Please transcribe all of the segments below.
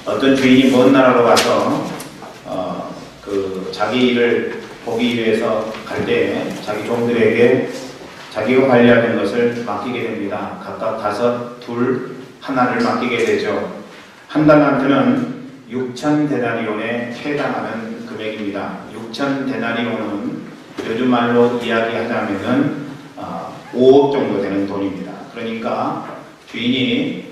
어떤 주인이 먼 나라로 가서 자기 일을 보기 위해서 갈 때 자기 종들에게 자기가 관리해야 되는 것을 맡기게 됩니다. 각각 5, 2, 하나를 맡기게 되죠. 한 달란트는 6천 데나리온에 해당하는 금액입니다. 6천 데나리온은 요즘 말로 이야기하자면은 5억 정도 되는 돈입니다. 그러니까 주인이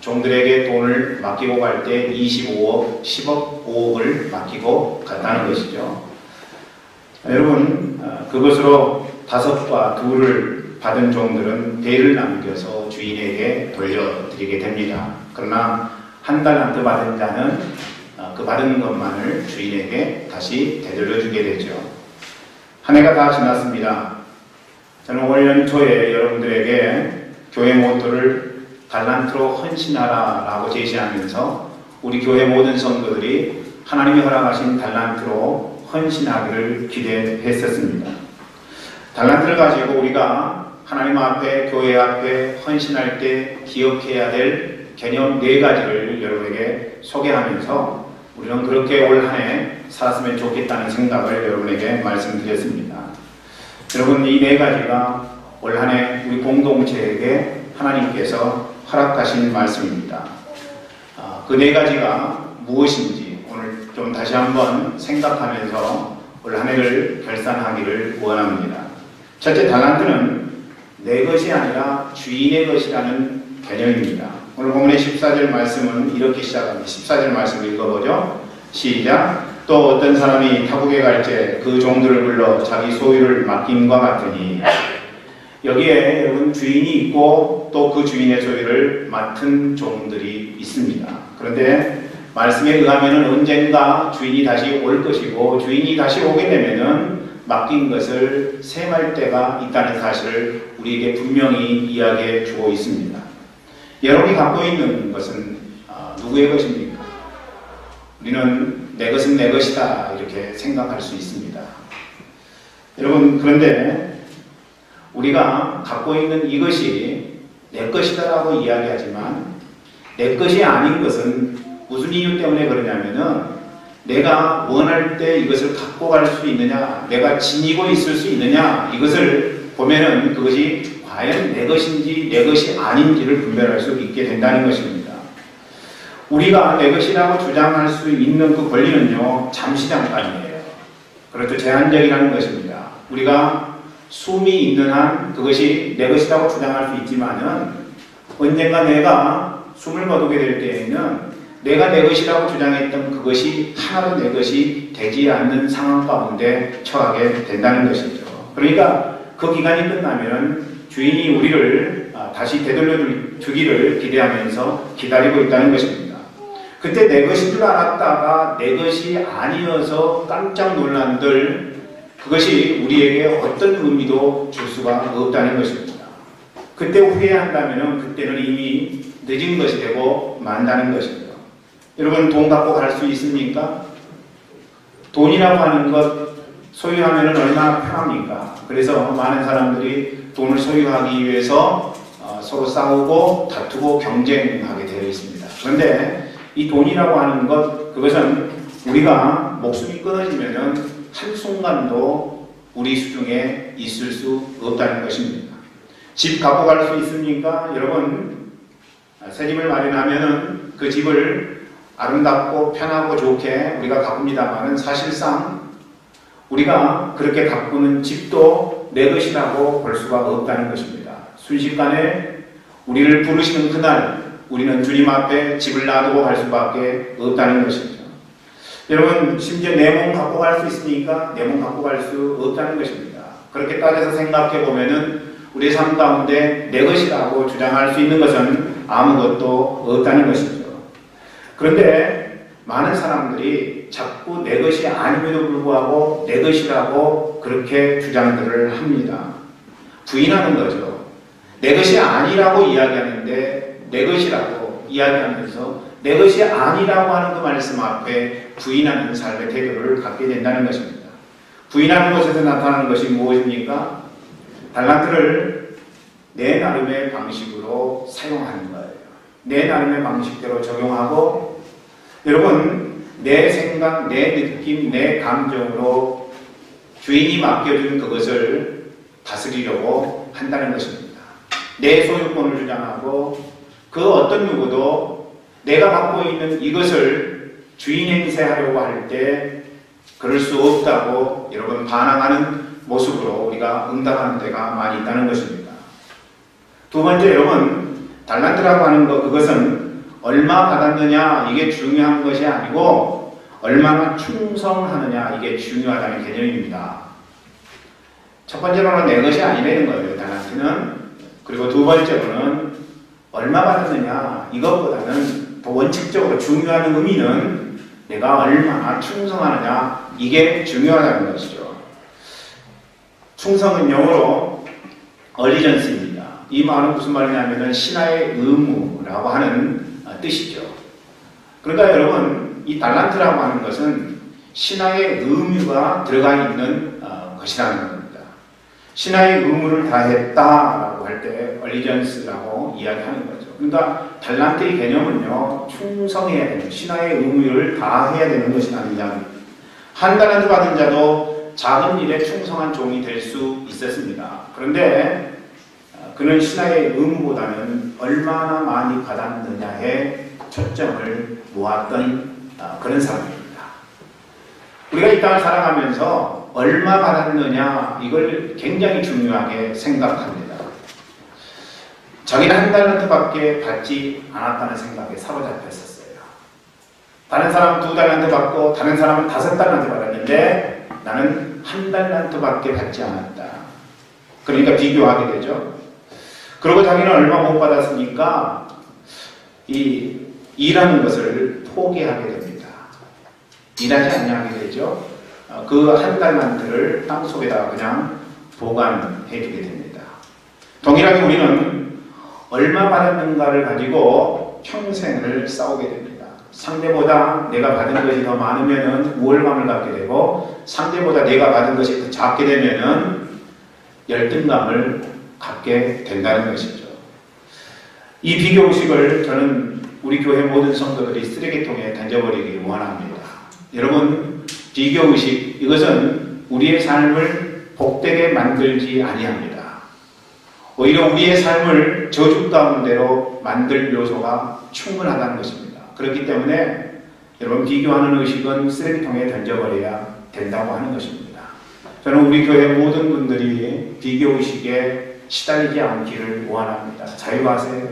종들에게 돈을 맡기고 갈 때 25억, 10억, 5억을 맡기고 갔다는 것이죠. 여러분, 그것으로 5과 2를 받은 종들은 배를 남겨서 주인에게 돌려드리게 됩니다. 그러나 한 달란트 받은 자는 그 받은 것만을 주인에게 다시 되돌려주게 되죠. 한 해가 다 지났습니다. 저는 올 연초에 여러분들에게 교회 모토를 달란트로 헌신하라 라고 제시하면서 우리 교회 모든 성도들이 하나님이 허락하신 달란트로 헌신하기를 기대했었습니다. 달란트를 가지고 우리가 하나님 앞에, 교회 앞에 헌신할 때 기억해야 될 개념 4가지를 여러분에게 소개하면서 우리는 그렇게 올 한 해 살았으면 좋겠다는 생각을 여러분에게 말씀드렸습니다. 여러분, 이 4가지가 올 한 해 우리 공동체에게 하나님께서 허락하신 말씀입니다. 그 4가지가 무엇인지 오늘 좀 다시 한번 생각하면서 올 한 해를 결산하기를 원합니다. 첫째, 달란트는 내 것이 아니라 주인의 것이라는 개념입니다. 오늘 본문의 14절 말씀은 이렇게 시작합니다. 14절 말씀을 읽어보죠. 시작. 또 어떤 사람이 타국에 갈 때 그 종들을 불러 자기 소유를 맡김과 같으니, 여기에 여러분 주인이 있고 또 그 주인의 소유를 맡은 종들이 있습니다. 그런데 말씀에 의하면 언젠가 주인이 다시 올 것이고, 주인이 다시 오게 되면은 맡긴 것을 셈할 때가 있다는 사실을 우리에게 분명히 이야기해 주고 있습니다. 여러분이 갖고 있는 것은 누구의 것입니까? 우리는 내 것은 내 것이다 이렇게 생각할 수 있습니다. 여러분, 그런데 우리가 갖고 있는 이것이 내 것이다라고 이야기하지만 내 것이 아닌 것은 무슨 이유 때문에 그러냐면은 내가 원할 때 이것을 갖고 갈 수 있느냐, 내가 지니고 있을 수 있느냐, 이것을 보면은 그것이 과연 내 것인지 내 것이 아닌지를 분별할 수 있게 된다는 것입니다. 우리가 내 것이라고 주장할 수 있는 그 권리는요, 잠시 잠깐이에요. 그렇죠. 제한적이라는 것입니다. 우리가 숨이 있는 한 그것이 내 것이라고 주장할 수 있지만은 언젠가 내가 숨을 거두게 될 때에는 내가 내 것이라고 주장했던 그것이 하나도 내 것이 되지 않는 상황 가운데 처하게 된다는 것이죠. 그러니까 그 기간이 끝나면 주인이 우리를 다시 되돌려 주기를 기대하면서 기다리고 있다는 것입니다. 그때 내 것인 줄 알았다가 내 것이 아니어서 깜짝 놀란들 그것이 우리에게 어떤 의미도 줄 수가 없다는 것입니다. 그때 후회한다면 그때는 이미 늦은 것이 되고 만다는 것입니다. 여러분, 돈 갖고 갈 수 있습니까? 돈이라고 하는 것 소유하면 얼마나 편합니까? 그래서 많은 사람들이 돈을 소유하기 위해서 서로 싸우고 다투고 경쟁하게 되어 있습니다. 그런데 이 돈이라고 하는 것, 그것은 우리가 목숨이 끊어지면 한순간도 우리 수중에 있을 수 없다는 것입니다. 집 갖고 갈 수 있습니까? 여러분, 새 집을 마련하면 그 집을 아름답고 편하고 좋게 우리가 가꿉니다만은 사실상 우리가 그렇게 가꾸는 집도 내 것이라고 볼 수가 없다는 것입니다. 순식간에 우리를 부르시는 그날 우리는 주님 앞에 집을 놔두고 갈 수밖에 없다는 것이죠. 여러분, 심지어 내 몸 갖고 갈 수 있으니까 내 몸 갖고 갈 수 없다는 것입니다. 그렇게 따져서 생각해 보면은 우리 삶 가운데 내 것이라고 주장할 수 있는 것은 아무것도 없다는 것이죠. 그런데 많은 사람들이 자꾸 내 것이 아님에도 불구하고 내 것이라고 그렇게 주장들을 합니다. 부인하는 거죠. 내 것이 아니라고 이야기하는데 내 것이라고 이야기하면서 내 것이 아니라고 하는 그 말씀 앞에 부인하는 삶의 태도를 갖게 된다는 것입니다. 부인하는 것에서 나타나는 것이 무엇입니까? 달란트를 내 나름의 방식으로 사용하는 거예요. 내 나름의 방식대로 적용하고 여러분, 내 생각, 내 느낌, 내 감정으로 주인이 맡겨준 그것을 다스리려고 한다는 것입니다. 내 소유권을 주장하고 그 어떤 누구도 내가 갖고 있는 이것을 주인 행세하려고 할 때 그럴 수 없다고 여러분 반항하는 모습으로 우리가 응답하는 데가 많이 있다는 것입니다. 두 번째, 여러분, 달란트라고 하는 것, 그것은 얼마 받았느냐 이게 중요한 것이 아니고 얼마나 충성하느냐 이게 중요하다는 개념입니다. 첫 번째로는 내 것이 아니라는 거예요, 달란트는. 그리고 두 번째로는 얼마 받았느냐 이것보다는 더 원칙적으로 중요한 의미는 내가 얼마나 충성하느냐 이게 중요하다는 것이죠. 충성은 영어로 얼리전스입니다. 이 말은 무슨 말이냐면 신하의 의무라고 하는 뜻이죠. 그러니까 여러분, 이 달란트라고 하는 것은 신하의 의무가 들어가 있는 것이라는 겁니다. 신하의 의무를 다했다라고 할 때 얼리전스라고 이야기하는 거죠. 그러니까 달란트의 개념은요, 충성해야 되는, 신하의 의무를 다해야 되는 것이라는 이야기입니다. 한 달란트 받은 자도 작은 일에 충성한 종이 될 수 있었습니다. 그런데 그는 신하의 의무보다는 얼마나 많이 받았느냐에 초점을 모았던 그런 사람입니다. 우리가 이 땅을 살아가면서 얼마 받았느냐 이걸 굉장히 중요하게 생각합니다. 자기는 한 달란트밖에 받지 않았다는 생각에 사로잡혔었어요. 다른 사람은 2달란트 받고 다른 사람은 5달란트 받았는데 나는 한 달란트밖에 받지 않았다. 그러니까 비교하게 되죠. 그리고 자기는 얼마 못 받았으니까 이 일하는 것을 포기하게 됩니다. 일하지 않게 되죠. 그 한 달란트를 땅속에다가 그냥 보관해 주게 됩니다. 동일하게 우리는 얼마 받았는가를 가지고 평생을 싸우게 됩니다. 상대보다 내가 받은 것이 더 많으면 우월감을 갖게 되고 상대보다 내가 받은 것이 더 작게 되면 열등감을 갖게 된다는 것이죠. 이 비교의식을 저는 우리 교회 모든 성도들이 쓰레기통에 던져버리기 원합니다. 여러분, 비교의식, 이것은 우리의 삶을 복되게 만들지 아니합니다. 오히려 우리의 삶을 저주 가운데로 만들 요소가 충분하다는 것입니다. 그렇기 때문에 여러분, 비교하는 의식은 쓰레기통에 던져버려야 된다고 하는 것입니다. 저는 우리 교회 모든 분들이 비교의식에 시달리지 않기를 원합니다. 자유하세요.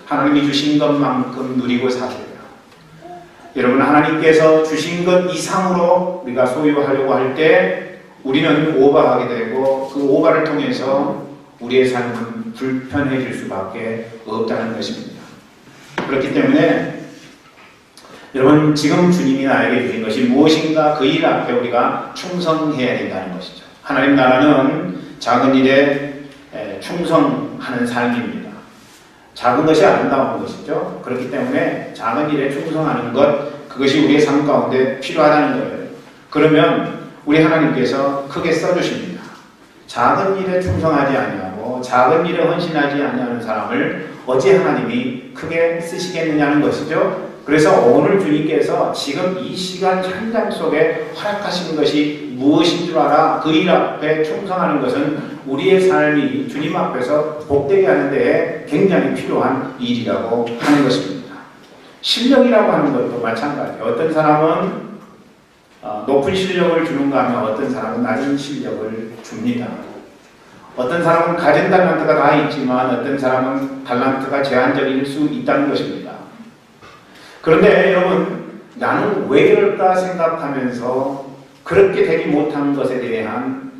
하나님이 주신 것만큼 누리고 사세요. 여러분, 하나님께서 주신 것 이상으로 우리가 소유하려고 할 때 우리는 오버하게 되고 그 오버를 통해서 우리의 삶은 불편해질 수밖에 없다는 것입니다. 그렇기 때문에 여러분, 지금 주님이 나에게 주신 것이 무엇인가 그 일 앞에 우리가 충성해야 된다는 것이죠. 하나님 나라는 작은 일에 충성하는 삶입니다. 작은 것이 아름다운 것이죠. 그렇기 때문에 작은 일에 충성하는 것, 그것이 우리의 삶 가운데 필요하다는 거예요. 그러면 우리 하나님께서 크게 써주십니다. 작은 일에 충성하지 아니하고 작은 일에 헌신하지 아니하는 사람을 어찌 하나님이 크게 쓰시겠느냐는 것이죠. 그래서 오늘 주님께서 지금 이 시간 현장 속에 허락하신 것이 무엇인 줄 알아? 그 일 앞에 충성하는 것은 우리의 삶이 주님 앞에서 복되게 하는 데에 굉장히 필요한 일이라고 하는 것입니다. 실력이라고 하는 것도 마찬가지예요. 어떤 사람은 높은 실력을 주는가 하면 어떤 사람은 낮은 실력을 줍니다. 어떤 사람은 가진 달란트가 다 있지만 어떤 사람은 달란트가 제한적일 수 있다는 것입니다. 그런데 여러분, 나는 왜 이럴까 생각하면서 그렇게 되지 못한 것에 대한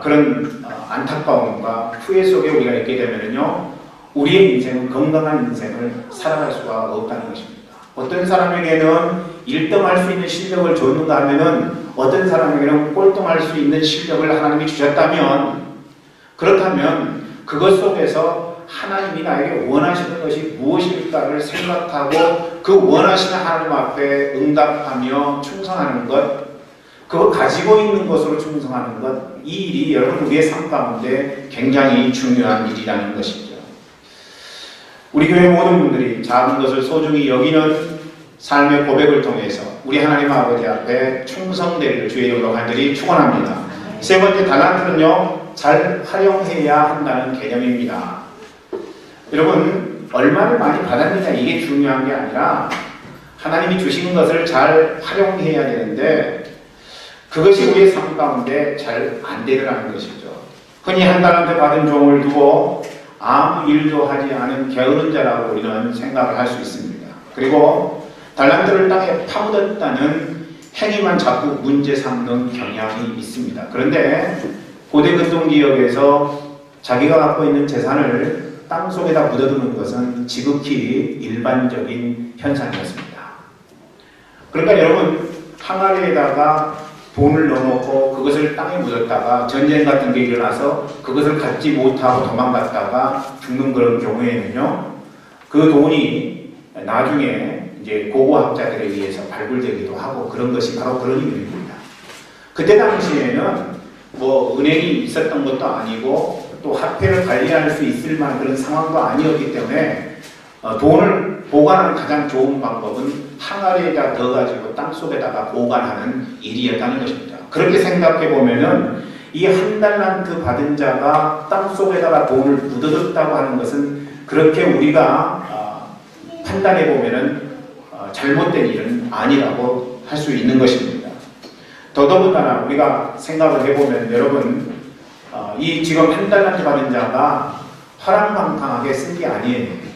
그런 안타까움과 후회 속에 우리가 있게 되면요, 우리의 인생은 건강한 인생을 살아갈 수가 없다는 것입니다. 어떤 사람에게는 1등할 수 있는 실력을 줬는가 하면은 어떤 사람에게는 꼴등할 수 있는 실력을 하나님이 주셨다면, 그렇다면 그것 속에서 하나님이 나에게 원하시는 것이 무엇일까를 생각하고 그 원하시는 하나님 앞에 응답하며 충성하는 것, 그거 가지고 있는 것으로 충성하는 것, 이 일이 여러분 우리의 삶 가운데 굉장히 중요한 일이라는 것이죠. 우리 교회 모든 분들이 작은 것을 소중히 여기는 삶의 고백을 통해서 우리 하나님 아버지 앞에 충성되기를 주의 이름으로 간절히 축원합니다. 세 번째 달란트는요, 잘 활용해야 한다는 개념입니다. 여러분, 얼마를 많이 받았느냐 이게 중요한 게 아니라 하나님이 주신 것을 잘 활용해야 되는데 그것이 우리의 삶 가운데 잘 안 되더라는 것이죠. 흔히 한 달란트 받은 종을 두고 아무 일도 하지 않은 게으른 자라고 우리는 생각을 할 수 있습니다. 그리고 달란트를 땅에 파묻었다는 행위만 자꾸 문제 삼는 경향이 있습니다. 그런데 고대 근동지역에서 자기가 갖고 있는 재산을 땅속에다 묻어두는 것은 지극히 일반적인 현상이었습니다. 그러니까 여러분, 항아리에다가 돈을 넣어놓고 그것을 땅에 묻었다가 전쟁 같은 게 일어나서 그것을 갖지 못하고 도망갔다가 죽는 그런 경우에는요, 그 돈이 나중에 이제 고고학자들에 의해서 발굴되기도 하고 그런 것이 바로 그런 이유입니다. 그때 당시에는 뭐 은행이 있었던 것도 아니고 또 화폐를 관리할 수 있을 만한 그런 상황도 아니었기 때문에 돈을 보관하는 가장 좋은 방법은 항아리에다 넣어가지고 땅속에다가 보관하는 일이었다는 것입니다. 그렇게 생각해 보면은 이 한 달란트 받은 자가 땅속에다가 돈을 묻어뒀다고 하는 것은 그렇게 우리가 판단해 보면은 잘못된 일은 아니라고 할 수 있는 것입니다. 더더군다나 우리가 생각을 해보면 여러분, 이 지금 한 달란트 받은 자가 화랑방탕하게 쓴 게 아니에요.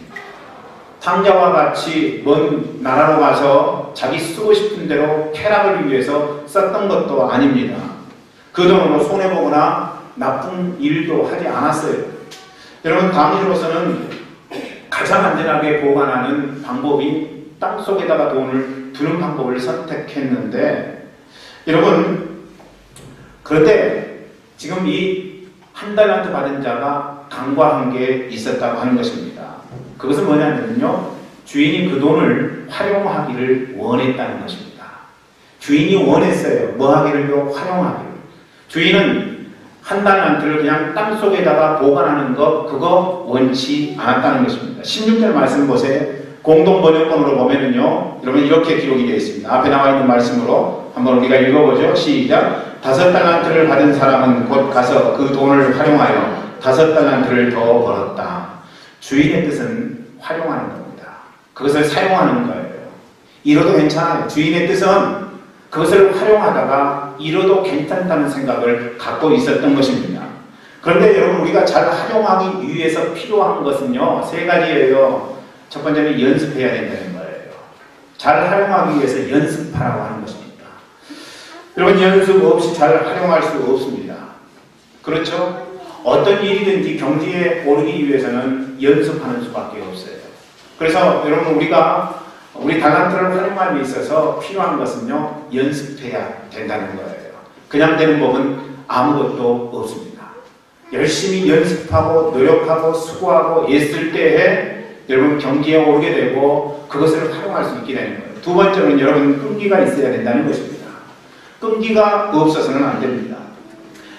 탕자와 같이 먼 나라로 가서 자기 쓰고 싶은 대로 쾌락을 위해서 썼던 것도 아닙니다. 그 돈으로 손해보거나 나쁜 일도 하지 않았어요. 여러분, 당시로서는 가장 안전하게 보관하는 방법이 땅속에다가 돈을 두는 방법을 선택했는데, 여러분, 그런데 지금 이 한 달란트 받은 자가 간과한 게 있었다고 하는 것입니다. 그것은 뭐냐면요, 주인이 그 돈을 활용하기를 원했다는 것입니다. 주인이 원했어요. 뭐 하기를요? 활용하기를. 주인은 한 달란트를 그냥 땅속에다가 보관하는 것, 그거 원치 않았다는 것입니다. 16절 말씀 보세요. 공동번역본으로 보면은요, 여러분 이렇게 기록이 되어 있습니다. 앞에 나와 있는 말씀으로 한번 우리가 읽어보죠. 시작. 5달란트를 받은 사람은 곧 가서 그 돈을 활용하여 5달란트를 더 벌었다. 주인의 뜻은 활용하는 겁니다. 그것을 사용하는 거예요. 잃어도 괜찮아요. 주인의 뜻은 그것을 활용하다가 잃어도 괜찮다는 생각을 갖고 있었던 것입니다. 그런데 여러분, 우리가 잘 활용하기 위해서 필요한 것은요, 3가지예요. 첫 번째는 연습해야 된다는 거예요. 잘 활용하기 위해서 연습하라고 하는 것입니다. 여러분, 연습 없이 잘 활용할 수 없습니다. 그렇죠? 어떤 일이든지 경지에 오르기 위해서는 연습하는 수밖에 없어요. 그래서 여러분, 우리 달란트를 활용함에 있어서 필요한 것은요, 연습해야 된다는 거예요. 그냥 되는 법은 아무것도 없습니다. 열심히 연습하고 노력하고 수고하고 애쓸 때에 여러분 경지에 오르게 되고 그것을 활용할 수 있게 되는 거예요. 두 번째는 여러분, 끈기가 있어야 된다는 것입니다. 끈기가 없어서는 안 됩니다.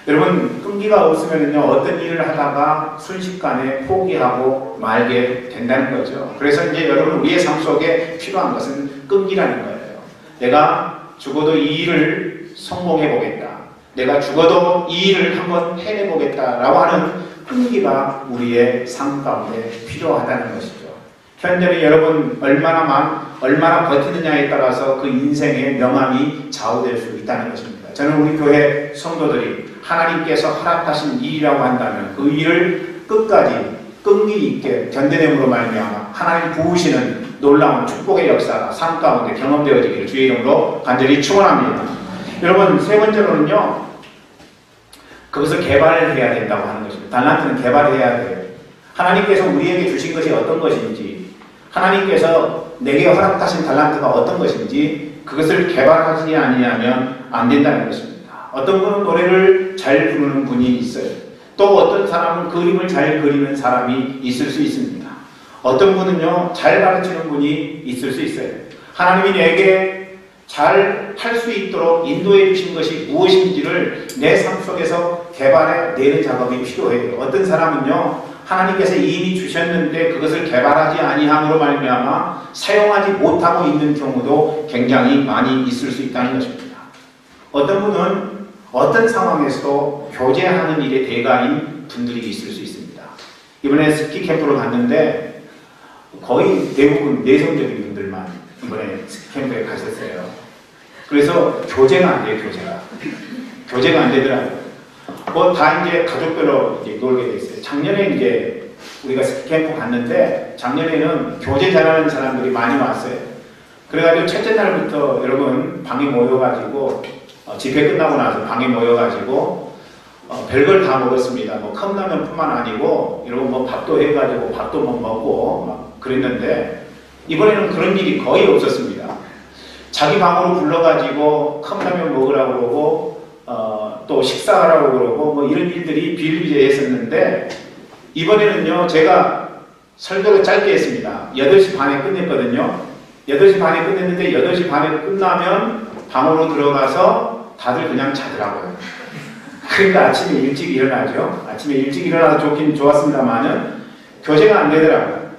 여러분, 끈기가 없으면요, 어떤 일을 하다가 순식간에 포기하고 말게 된다는 거죠. 그래서 이제 여러분, 우리의 삶 속에 필요한 것은 끈기라는 거예요. 내가 죽어도 이 일을 성공해 보겠다. 내가 죽어도 이 일을 한번 해내 보겠다라고 하는 끈기가 우리의 삶 가운데 필요하다는 것이죠. 현재는 여러분 얼마나 버티느냐에 따라서 그 인생의 명암이 좌우될 수 있다는 것입니다. 저는 우리 교회 성도들이 하나님께서 허락하신 일이라고 한다면 그 일을 끝까지 끈기 있게 견뎌냄으로 말미암아 하나님 부으시는 놀라운 축복의 역사가 삶 가운데 경험되어지기를 주의 이름으로 간절히 축원합니다. 여러분, 세 번째로는요, 그것을 개발을 해야 된다고 하는 것입니다. 달란트는 개발해야 돼요. 하나님께서 우리에게 주신 것이 어떤 것인지, 하나님께서 내게 허락하신 달란트가 어떤 것인지 그것을 개발하지 아니하면 안 된다는 것입니다. 어떤 분은 노래를 잘 부르는 분이 있어요. 또 어떤 사람은 그림을 잘 그리는 사람이 있을 수 있습니다. 어떤 분은요, 잘 가르치는 분이 있을 수 있어요. 하나님이 내게 잘 할 수 있도록 인도해 주신 것이 무엇인지를 내 삶 속에서 개발해 내는 작업이 필요해요. 어떤 사람은요, 하나님께서 이미 주셨는데 그것을 개발하지 아니함으로 말미암아 사용하지 못하고 있는 경우도 굉장히 많이 있을 수 있다는 것입니다. 어떤 분은 어떤 상황에서도 교제하는 일에 대가인 분들이 있을 수 있습니다. 이번에 스키 캠프를 갔는데 거의 대부분 내성적인 분들만 이번에 스키 캠프에 가셨어요. 그래서 교제가 안 돼요, 교제가 안 되더라고요. 뭐 다 이제 가족별로 이제 놀게 돼 있어요. 작년에 이제 우리가 스키 캠프 갔는데 작년에는 교제 잘하는 사람들이 많이 왔어요. 그래가지고 첫째 날부터 여러분 방에 모여가지고 집회 끝나고 나서 방에 모여가지고 별걸 다 먹었습니다. 뭐 컵라면뿐만 아니고 여러분 뭐 밥도 해가지고 밥도 뭐 먹고 막 그랬는데 이번에는 그런 일이 거의 없었습니다. 자기 방으로 불러가지고 컵라면 먹으라고 그러고 또 식사하라고 그러고 뭐 이런 일들이 비일비재했었는데 이번에는요 제가 설교를 짧게 했습니다. 8시 반에 끝냈거든요. 8시 반에 끝냈는데 8시 반에 끝나면 방으로 들어가서 다들 그냥 자더라고요. 그러니까 아침에 일찍 일어나죠. 아침에 일찍 일어나서 좋긴 좋았습니다만은 교제가 안 되더라고요.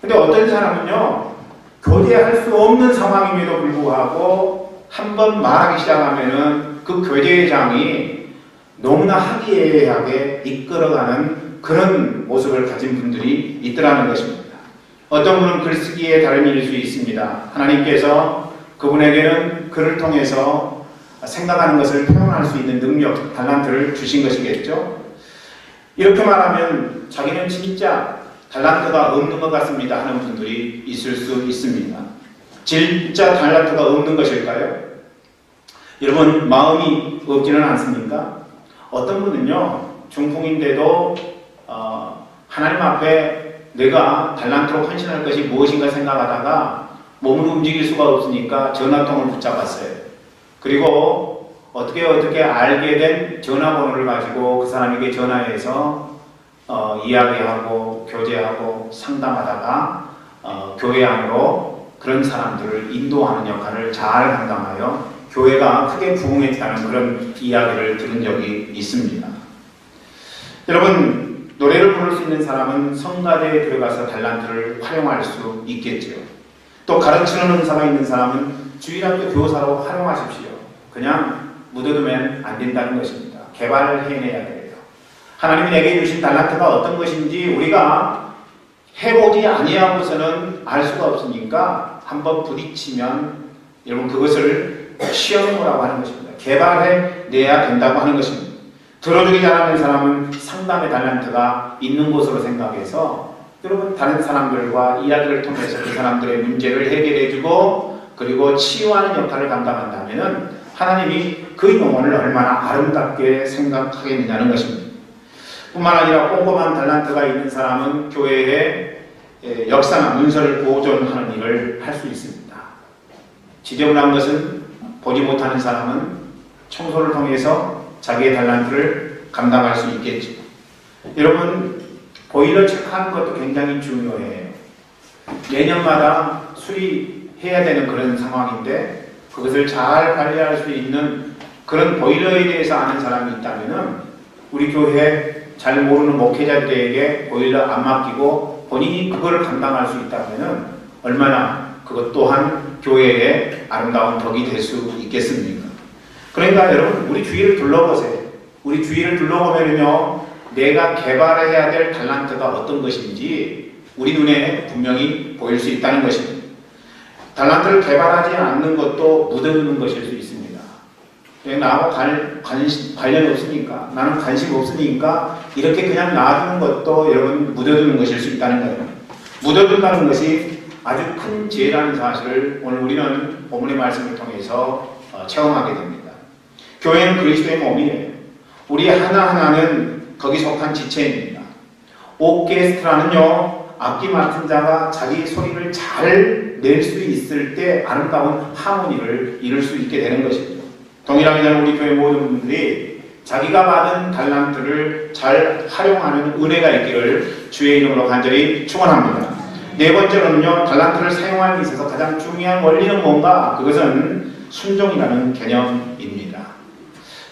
근데 어떤 사람은요 교제할 수 없는 상황임에도 불구하고 한번 말하기 시작하면은 그 교제장이 너무나 화기애애하게 이끌어가는 그런 모습을 가진 분들이 있더라는 것입니다. 어떤 분은 글쓰기에 다른 일일 수 있습니다. 하나님께서 그분에게는 글을 통해서 생각하는 것을 표현할 수 있는 능력, 달란트를 주신 것이겠죠. 이렇게 말하면 자기는 진짜 달란트가 없는 것 같습니다 하는 분들이 있을 수 있습니다. 진짜 달란트가 없는 것일까요? 여러분 마음이 없지는 않습니까? 어떤 분은요 중풍인데도 하나님 앞에 내가 달란트로 헌신할 것이 무엇인가 생각하다가 몸을 움직일 수가 없으니까 전화통을 붙잡았어요. 그리고 어떻게 알게 된 전화번호를 가지고 그 사람에게 전화해서 이야기하고 교제하고 상담하다가 교회 안으로 그런 사람들을 인도하는 역할을 잘 감당하여 교회가 크게 부흥했다는 그런 이야기를 들은 적이 있습니다. 여러분 노래를 부를 수 있는 사람은 성가대에 들어가서 달란트를 활용할 수 있겠지요. 또 가르치는 은사가 있는 사람은 주일학교 교사로 활용하십시오. 그냥 묻어두면 안 된다는 것입니다. 개발해내야 돼요. 하나님이 내게 주신 달란트가 어떤 것인지 우리가 해보지 아니하고서는 알 수가 없으니까 한번 부딪히면 여러분 그것을 시험해보라고 하는 것입니다. 개발해내야 된다고 하는 것입니다. 들어주기 잘하는 사람은 상담의 달란트가 있는 곳으로 생각해서 여러분 다른 사람들과 이야기를 통해서 그 사람들의 문제를 해결해주고 그리고 치유하는 역할을 감당한다면 하나님이 그 영혼을 얼마나 아름답게 생각하겠느냐는 것입니다. 뿐만 아니라 꼼꼼한 달란트가 있는 사람은 교회의 역사나 문서를 보존하는 일을 할 수 있습니다. 지저분한 것은 보지 못하는 사람은 청소를 통해서 자기의 달란트를 감당할 수 있겠죠. 여러분 보일러 체크하는 것도 굉장히 중요해요. 내년마다 수리해야 되는 그런 상황인데 그것을 잘 관리할 수 있는 그런 보일러에 대해서 아는 사람이 있다면 우리 교회 잘 모르는 목회자들에게 보일러 안 맡기고 본인이 그거를 감당할 수 있다면 얼마나 그것 또한 교회의 아름다운 덕이 될 수 있겠습니까? 그러니까 여러분 우리 주위를 둘러보세요. 우리 주위를 둘러보면요 내가 개발해야 될 달란트가 어떤 것인지 우리 눈에 분명히 보일 수 있다는 것입니다. 달란트를 개발하지 않는 것도 묻어두는 것일 수 있습니다. 나하고 관련이 없으니까 나는 관심 없으니까 이렇게 그냥 놔두는 것도 여러분 묻어두는 것일 수 있다는 거예요. 묻어둔다는 것이 아주 큰 죄라는 사실을 오늘 우리는 본문의 말씀을 통해서 체험하게 됩니다. 교회는 그리스도의 몸이에요. 우리 하나하나는 거기 속한 지체입니다. 오케스트라는요 악기 맡은 자가 자기 소리를 잘 낼 수 있을 때 아름다운 하모니를 이룰 수 있게 되는 것입니다. 동일하게 저는 우리 교회 모든 분들이 자기가 받은 달란트를 잘 활용하는 은혜가 있기를 주의 이름으로 간절히 축원합니다. 네 번째로는요 달란트를 사용하는 데 있어서 가장 중요한 원리는 뭔가? 그것은 순종이라는 개념입니다.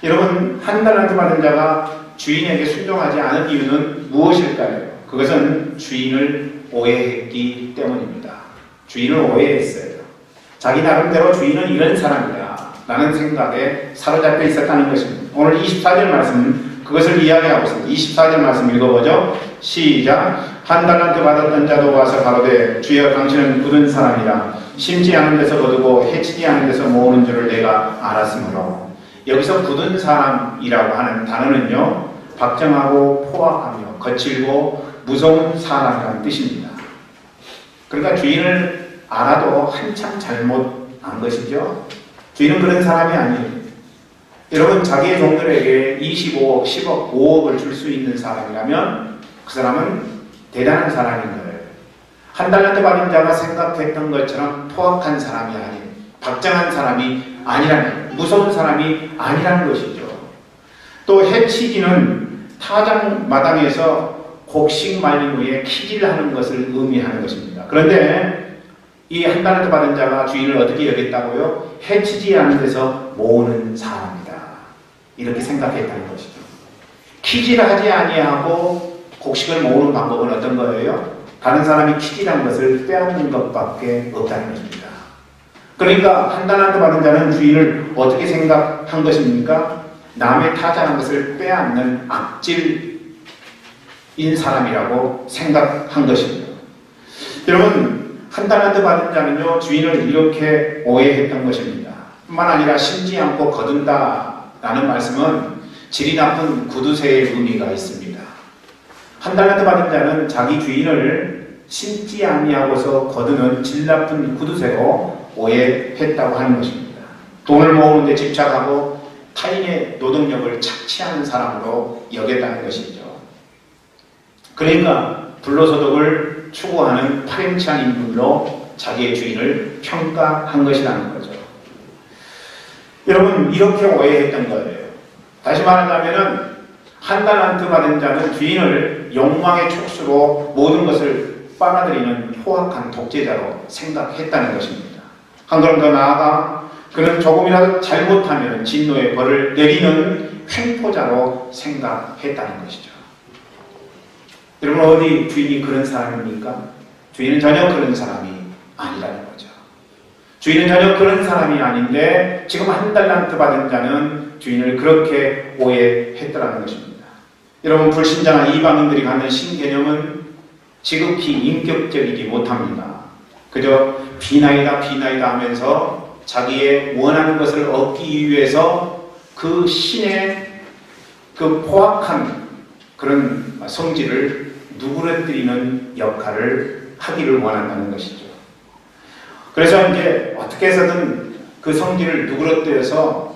여러분 한 달란트 받은 자가 주인에게 순종하지 않은 이유는 무엇일까요? 그것은 주인을 오해했기 때문입니다. 주인을 오해했어요. 자기 나름대로 주인은 이런 사람이다 라는 생각에 사로잡혀 있었다는 것입니다. 오늘 24절 말씀 그것을 이야기하고 있습니다. 24절 말씀 읽어보죠. 시작. 한 달란트 받았던 자도 와서 가로되 주여 당신은 굳은 사람이라 심지 않은 데서 거두고 해치지 않은 데서 모으는 줄을 내가 알았으므로. 여기서 굳은 사람이라고 하는 단어는요, 박정하고 포악하며 거칠고 무서운 사람이라는 뜻입니다. 그러니까 주인을 알아도 한참 잘못한 것이죠. 주인은 그런 사람이 아니에요. 여러분, 자기의 종들에게 25억, 10억, 5억을 줄 수 있는 사람이라면 그 사람은 대단한 사람인 거예요. 한 달란트 받은 자가 생각했던 것처럼 포악한 사람이 아닌, 박정한 사람이 아니라는, 무서운 사람이 아니라는 것이죠. 또 해치기는 타작 마당에서 곡식 말린 후에 키질 하는 것을 의미하는 것입니다. 그런데 이 한 달란트 받은 자가 주인을 어떻게 여겼다고요? 해치지 않은 데서 모으는 사람이다. 이렇게 생각했다는 것이죠. 키질하지 아니하고 곡식을 모으는 방법은 어떤 거예요? 다른 사람이 키질한 것을 빼앗는 것밖에 없다는 것입니다. 그러니까 한 달란트 받은 자는 주인을 어떻게 생각한 것입니까? 남의 타작한 것을 빼앗는 악질인 사람이라고 생각한 것입니다. 여러분, 한 달란트 받은 자는요, 주인을 이렇게 오해했던 것입니다. 뿐만 아니라 심지 않고 거둔다라는 말씀은 질이 나쁜 구두쇠의 의미가 있습니다. 한 달란트 받은 자는 자기 주인을 심지 아니하고서 거두는 질 나쁜 구두쇠로 오해했다고 하는 것입니다. 돈을 모으는 데 집착하고 타인의 노동력을 착취하는 사람으로 여겼다는 것이죠. 그러니까 불로소득을 추구하는 파렴치한 인물로 자기의 주인을 평가한 것이라는 거죠. 여러분, 이렇게 오해했던 거예요. 다시 말한다면 한 달란트 받은 자는 주인을 욕망의 촉수로 모든 것을 빨아들이는 포악한 독재자로 생각했다는 것입니다. 한 걸음 더 나아가 그는 조금이라도 잘못하면 진노의 벌을 내리는 횡포자로 생각했다는 것이죠. 여러분, 어디 주인이 그런 사람입니까? 주인은 전혀 그런 사람이 아니라는 거죠. 주인은 전혀 그런 사람이 아닌데 지금 한 달란트 받은 자는 주인을 그렇게 오해했더라는 것입니다. 여러분, 불신자나 이방인들이 갖는 신개념은 지극히 인격적이지 못합니다. 그저 비나이다 비나이다 하면서 자기의 원하는 것을 얻기 위해서 그 신의 그 포악한 그런 성질을 누그러뜨리는 역할을 하기를 원한다는 것이죠. 그래서 이제 어떻게 해서든 그 성질을 누그러뜨려서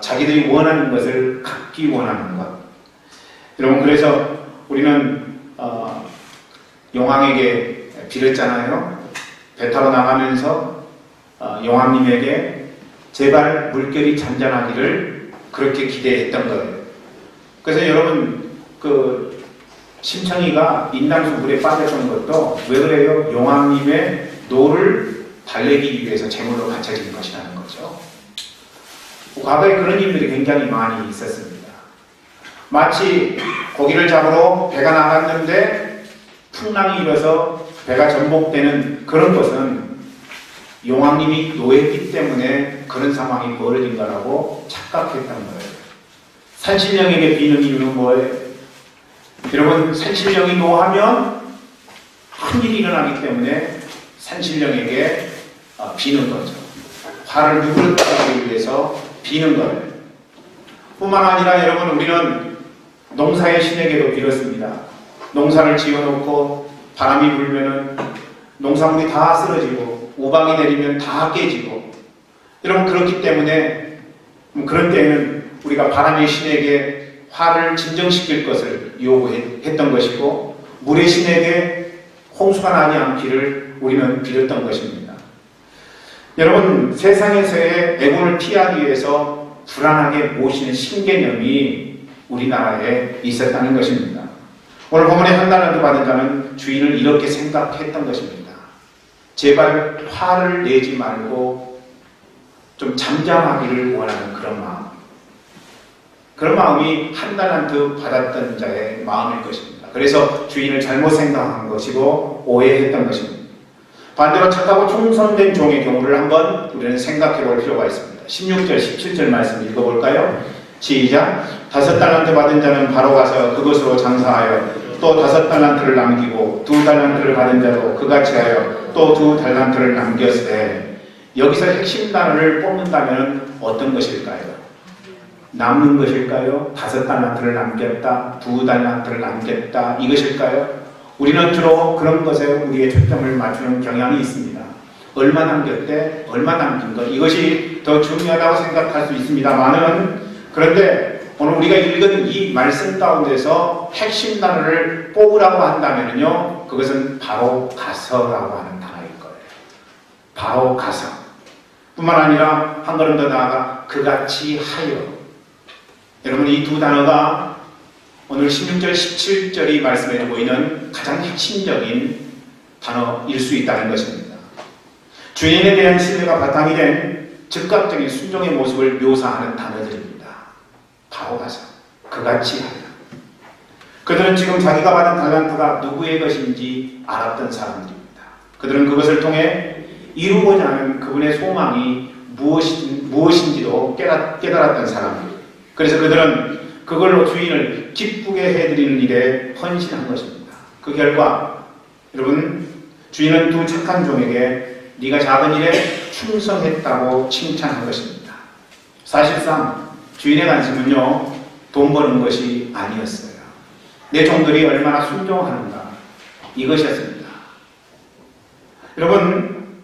자기들이 원하는 것을 갖기 원하는 것. 여러분, 그래서 우리는 용왕에게 빌었잖아요. 배 타고 나가면서 용왕님에게 제발 물결이 잔잔하기를 그렇게 기대했던 거예요. 그래서 여러분, 그 심청이가 인당수 물에 빠졌던 것도 왜 그래요? 용왕님의 노를 달래기 위해서 제물로 바쳐진 것이라는 거죠. 과거에 그런 일들이 굉장히 많이 있었습니다. 마치 고기를 잡으러 배가 나갔는데 풍랑이 일어서 배가 전복되는 그런 것은 용왕님이 노했기 때문에 그런 상황이 벌어진 거라고 착각했던 거예요. 산신령에게 비는 이유는 뭐예요? 여러분, 산신령이 노하면 큰일이 일어나기 때문에 산신령에게 비는 거죠. 화를 누그러뜨리기 위해서 비는 거예요. 뿐만 아니라 여러분, 우리는 농사의 신에게도 빌었습니다. 농사를 지어놓고 바람이 불면은 농산물이 다 쓰러지고 우박이 내리면 다 깨지고, 여러분, 그렇기 때문에 그런 때에는 우리가 바람의 신에게 화를 진정시킬 것을 요구했던 것이고, 물의 신에게 홍수가 나지 않기를 우리는 빌었던 것입니다. 여러분, 세상에서의 애군을 피하기 위해서 불안하게 모시는 신개념이 우리나라에 있었다는 것입니다. 오늘 본문에 한 달란트 받은 자는 주인을 이렇게 생각했던 것입니다. 제발 화를 내지 말고 좀 잠잠하기를 원하는 그런 마음. 그런 마음이 한 달란트 받았던 자의 마음일 것입니다. 그래서 주인을 잘못 생각한 것이고 오해했던 것입니다. 반대로 착하고 충성된 종의 경우를 한번 우리는 생각해 볼 필요가 있습니다. 16절, 17절 말씀 읽어볼까요? 시작. 5달란트 받은 자는 바로 가서 그것으로 장사하여 또 5달란트를 남기고 2달란트를 받은 자도 그같이 하여 또 2달란트를 남겼으되. 여기서 핵심 단어를 뽑는다면 어떤 것일까요? 남는 것일까요? 5달란트를 남겼다, 2달란트를 남겼다, 이것일까요? 우리는 주로 그런 것에 우리의 초점을 맞추는 경향이 있습니다. 얼마 남겼대, 얼마 남긴 것, 이것이 더 중요하다고 생각할 수 있습니다만은, 그런데 오늘 우리가 읽은 이 말씀 가운데서 핵심 단어를 뽑으라고 한다면요, 그것은 바로 가서라고 하는 단어일 거예요. 바로 가서. 뿐만 아니라 한 걸음 더 나아가 그같이 하여. 여러분, 이 두 단어가 오늘 16절, 17절이 말씀해주고 있는 가장 핵심적인 단어일 수 있다는 것입니다. 주인에 대한 신뢰가 바탕이 된 즉각적인 순종의 모습을 묘사하는 단어들입니다. 바로 가서 그같이 하여. 그들은 지금 자기가 받은 달란트가 누구의 것인지 알았던 사람들입니다. 그들은 그것을 통해 이루고자 하는 그분의 소망이 무엇인지도 깨달았던 사람들. 그래서 그들은 그걸로 주인을 기쁘게 해드리는 일에 헌신한 것입니다. 그 결과 여러분, 주인은 두 착한 종에게 네가 작은 일에 충성했다고 칭찬한 것입니다. 사실상 주인의 관심은요, 돈 버는 것이 아니었어요. 내 종들이 얼마나 순종하는가, 이것이었습니다. 여러분,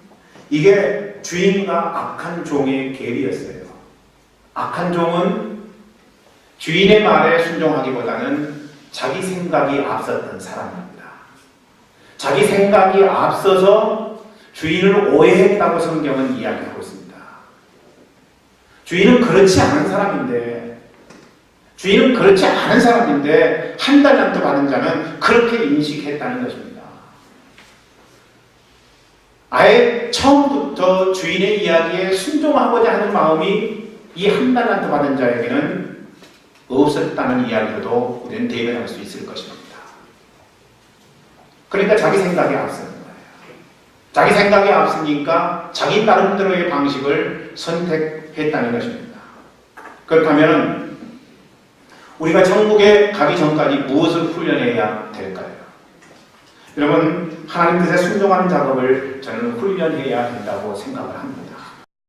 이게 주인과 악한 종의 계비였어요. 악한 종은 주인의 말에 순종하기보다는 자기 생각이 앞섰던 사람입니다. 자기 생각이 앞서서 주인을 오해했다고 성경은 이야기하고 있습니다. 주인은 그렇지 않은 사람인데 한 달란트 받은 자는 그렇게 인식했다는 것입니다. 아예 처음부터 주인의 이야기에 순종하고자 하는 마음이 이 한 달란트 받은 자에게는 없었다는 이야기로도 우리는 대변할 수 있을 것입니다. 그러니까 자기 생각이 앞서는 거예요. 자기 생각이 앞서니까 자기 나름대로의 방식을 선택했다는 것입니다. 그렇다면 우리가 천국에 가기 전까지 무엇을 훈련해야 될까요? 여러분, 하나님 뜻에 순종하는 작업을 저는 훈련해야 된다고 생각을 합니다.